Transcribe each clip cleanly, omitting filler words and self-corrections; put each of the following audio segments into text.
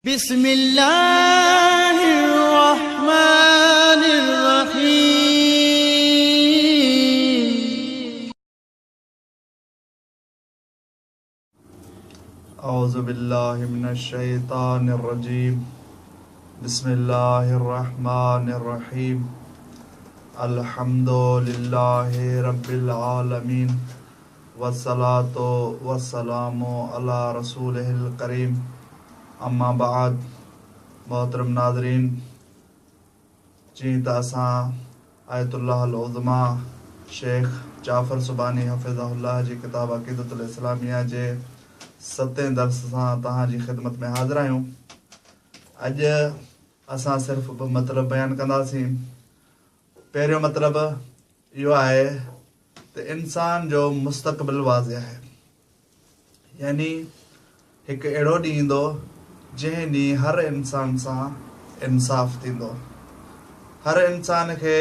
बिस्मिल्लाहिर्रहमानिर्रहीम। औज़ु बिल्लाहि मिनश शैतानिर रजीम। बिस्मिल्लाहिर्रहमानिर्रहीम। अल्हम्दुलिल्लाहि रब्बिल आलमीन वस्सलातु वस्सलामु अला रसूलिहिल करीम। अम्मा बाद। मोहतरम नाज़रीन, जीअं त असां आयतुल्लाह अल उज़मा शेख जाफ़र सुबानी हफ़िज़हुल्लाह जी किताब अक़ीदतुल इस्लामिया जे 7 दर्स सां तव्हांजी ख़िदमत में हाज़िर आहियूं। अॼु असां सिर्फ़ु 2 मतिलब बयानु कंदासीं। पहिरियों मतिलबु इहो आहे त इंसान जो मुस्तक़बिल वाज़िह आहे, यानी हिकु अहिड़ो ॾींहुं ईंदो जंहिं ॾींहुं हर इंसान सां इंसाफ़ थींदो। हर इंसान खे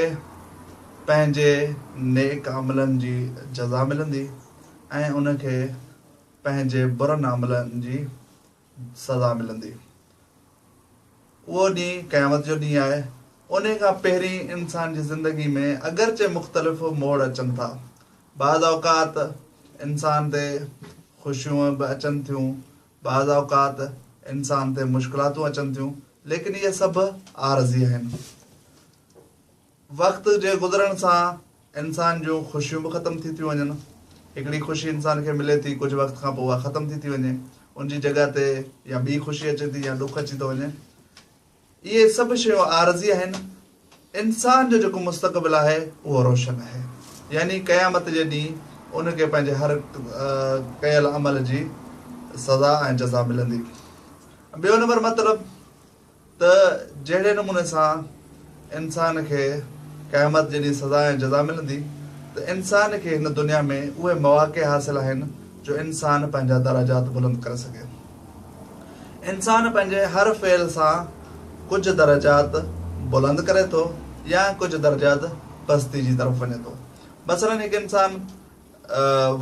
पंहिंजे नेक अमलनि जी जज़ा मिलंदी ऐं उनखे पंहिंजे बुरनि अमलनि जी सज़ा मिलंदी। उहो ॾींहुं क़यामत जो ॾींहुं आहे। उन खां पहिरीं इंसान जी ज़िंदगी में अगरचे मुख़्तलिफ़ मोड़ अचनि था। बाज़ औक़ात इंसान ते ख़ुशियूं बि अचनि थियूं, बाज़ औक़ात इंसान ते मुश्किलातूं अचनि थियूं, लेकिन इहे सभु आरज़ी आहिनि। वक़्त जे गुज़रण सां इंसान जूं ख़ुशियूं बि ख़तमु थी थियूं वञनि। हिकिड़ी ख़ुशी इंसान खे मिले थी, कुझु वक़्त खां पोइ उहा ख़तमु थी वञे, उनजी जॻह ते या ॿी ख़ुशी अचे थी या ॾुखु अची थो वञे। इहे सभु शयूं आरज़ी आहिनि। इंसान जो जेको मुस्तक़बिल आहे उहो रोशन आहे, यानी क़यामत जे ॾींहुं उनखे पंहिंजे हर कयल अमल जी सज़ा ऐं जज़ा मिलंदी। ॿियो नंबर मतिलबु त जहिड़े नमूने सां इंसान खे क़यामत जे ॾींहुं सज़ा ऐं जज़ा मिलंदी, त इंसान खे हिन दुनिया में उहे मौक़े हासिल आहिनि जो इंसान पंहिंजा दराजात बुलंद करे सघे। इंसान पंहिंजे हर फ़ेल सां कुझु दराजात बुलंद करे थो या कुझु दराजात पस्ती जी तरफ़ वञे थो। मसलन हिकु इंसान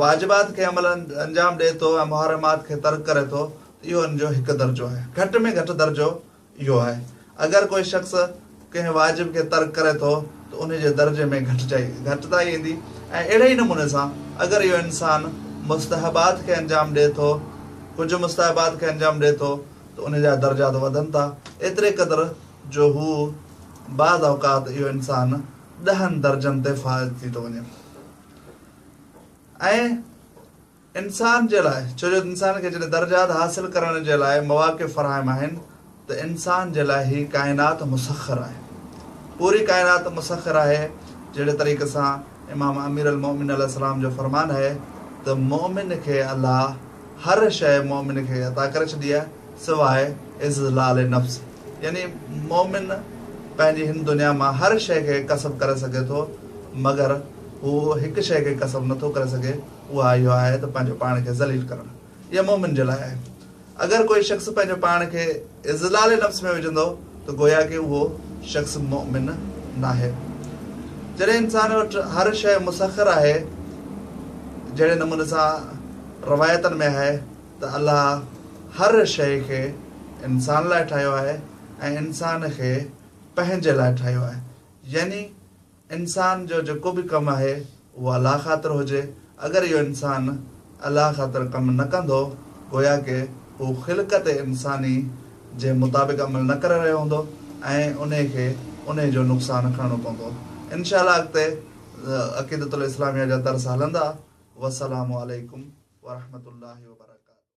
वाजिबात खे अमल अंजाम ॾिए थो ऐं मुहर्रमात खे तर्क करे थो, इहो हुनजो हिकु दर्जो आहे, घटि में घटि दर्जो इहो आहे। अगरि कोई शख़्स कंहिं वाजिब खे तर्क करे थो त उनजे दर्जे में घटिताई ईंदी। ऐं अहिड़े ई नमूने सां अगरि इहो इंसान मुस्तहबात खे अंजाम ॾिए थो, कुझु मुस्तहबात खे अंजाम ॾिए थो, त उनजा दर्जात वधनि था, एतिरे क़दुरु जो हू बाज़ औक़ात इहो इंसान 10 दर्जनि ते फ़ाइज़ थी थो वञे। ऐं इंसान जे लाइ, छो जो इंसान खे जॾहिं दर्जात हासिल करण जे लाइ मौक़े फ़राहम आहिनि, त इंसान जे लाइ ही काइनात मुसख़र आहे, पूरी काइनात मुसख़र आहे। जहिड़े तरीक़े सां इमाम अमीर अल मोमिन अलैहिस्सलाम जो फ़रमान आहे त मोमिन खे अल्लाह हर शइ मोमिन खे अता करे छॾी आहे सवाइ इज़लाल नफ़्स, यानी मोमिन पंहिंजी हिन दुनिया मां हर शइ खे कसब करे सघे थो, मगर हू हिकु शइ खे कसब नथो करे सघे, उहा इहो आहे त पंहिंजो पाण खे ज़लील करणु। इहा मोमिन जे लाइ आहे। अगरि कोई शख़्स पंहिंजो पाण खे इज़लाल नफ़्स में विझंदो त गोया कि उहो शख़्स मोमिन नाहे। जॾहिं इंसान वटि हर शइ मुसख़र आहे, जहिड़े नमूने सां रवायतनि में आहे त अल्लाह हर शइ खे इंसान लाइ ठाहियो आहे ऐं इंसान खे पंहिंजे लाइ ठाहियो आहे, यानी इंसान जो जेको बि कमु आहे उहो अलाह ख़ातिर हुजे। अगरि इहो इंसान अलाह ख़ातिर कमु न कंदो, गोया के हू ख़िलक़त इंसानी जे मुताबिक़ अमल न करे रहियो हूंदो ऐं उन जो नुक़सानु खणणो पवंदो। इंशाअल्लाह अॻिते अक़ीदतुल इस्लामिया जा दर्स हलंदा। वस्सलामु अलैकुम वरहमतुल्लाहि वबरकातुहू।